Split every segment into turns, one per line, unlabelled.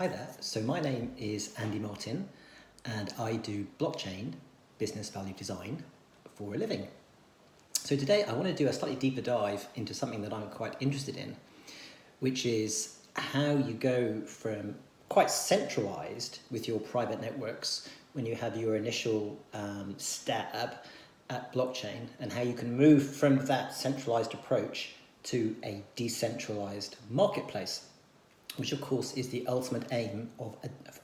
Hi there, so my name is Andy Martin and I do blockchain business value design for a living. So today I want to do a slightly deeper dive into something that I'm quite interested in, which is how you go from quite centralized with your private networks when you have your initial stab at blockchain, and how you can move from that centralized approach to a decentralized marketplace, which of course is the ultimate aim of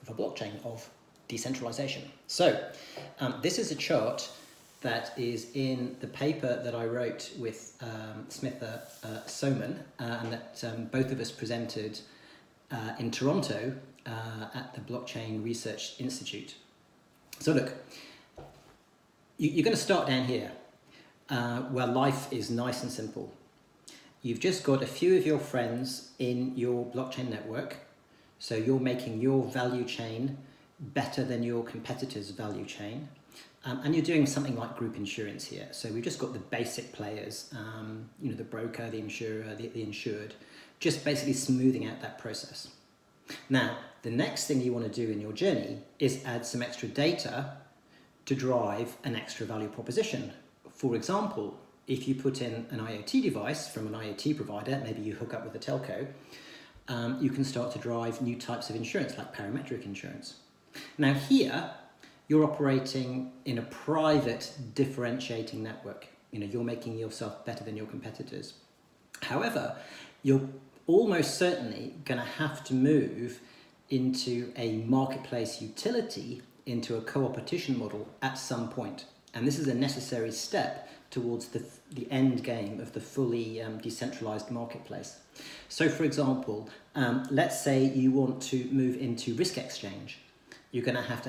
a blockchain, of decentralization. So this is a chart that is in the paper that I wrote with Smitha Soman, and that both of us presented in Toronto at the Blockchain Research Institute. So look, you're going to start down here, where life is nice and simple. You've just got a few of your friends in your blockchain network, so you're making your value chain better than your competitor's value chain, and you're doing something like group insurance here. So we've just got the basic players, the broker, the insurer, the insured, just basically smoothing out that process. Now, the next thing you want to do in your journey is add some extra data to drive an extra value proposition. For example, if you put in an IoT device from an IoT provider, maybe you hook up with a telco, you can start to drive new types of insurance like parametric insurance. Now here, you're operating in a private differentiating network. You're making yourself better than your competitors. However, you're almost certainly going to have to move into a marketplace utility, into a co-opetition model at some point. And this is a necessary step towards the end game of the fully decentralized marketplace. So for example, let's say you want to move into risk exchange. You're going to have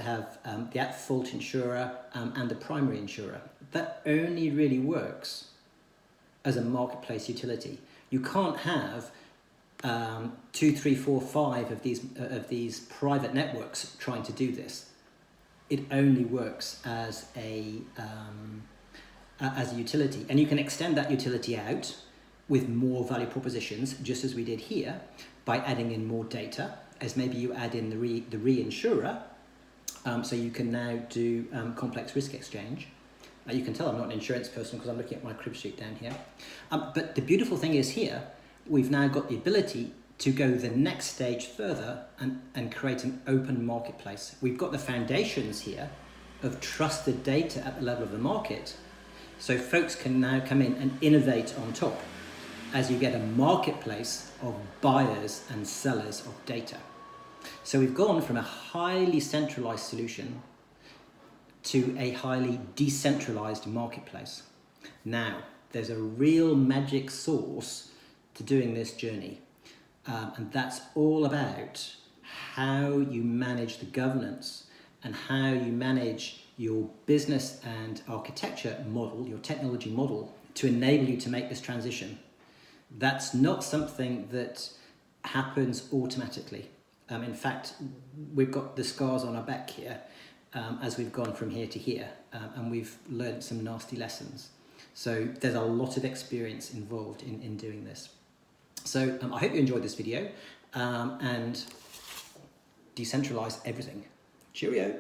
the at-fault insurer and the primary insurer. That only really works as a marketplace utility. You can't have 2, 3, 4, 5 of these private networks trying to do this. It only works as a utility, and you can extend that utility out with more value propositions, just as we did here, by adding in more data, as maybe you add in the reinsurer, so you can now do complex risk exchange. You can tell I'm not an insurance person because I'm looking at my crib sheet down here. But the beautiful thing is here, we've now got the ability to go the next stage further and create an open marketplace. We've got the foundations here of trusted data at the level of the market. So folks can now come in and innovate on top as you get a marketplace of buyers and sellers of data. So we've gone from a highly centralized solution to a highly decentralized marketplace. Now, there's a real magic sauce to doing this journey. And that's all about how you manage the governance and how you manage your business and architecture model, your technology model, to enable you to make this transition. That's not something that happens automatically. In fact, we've got the scars on our back here as we've gone from here to here, and we've learned some nasty lessons. So there's a lot of experience involved in doing this. So I hope you enjoyed this video and decentralize everything. Cheerio.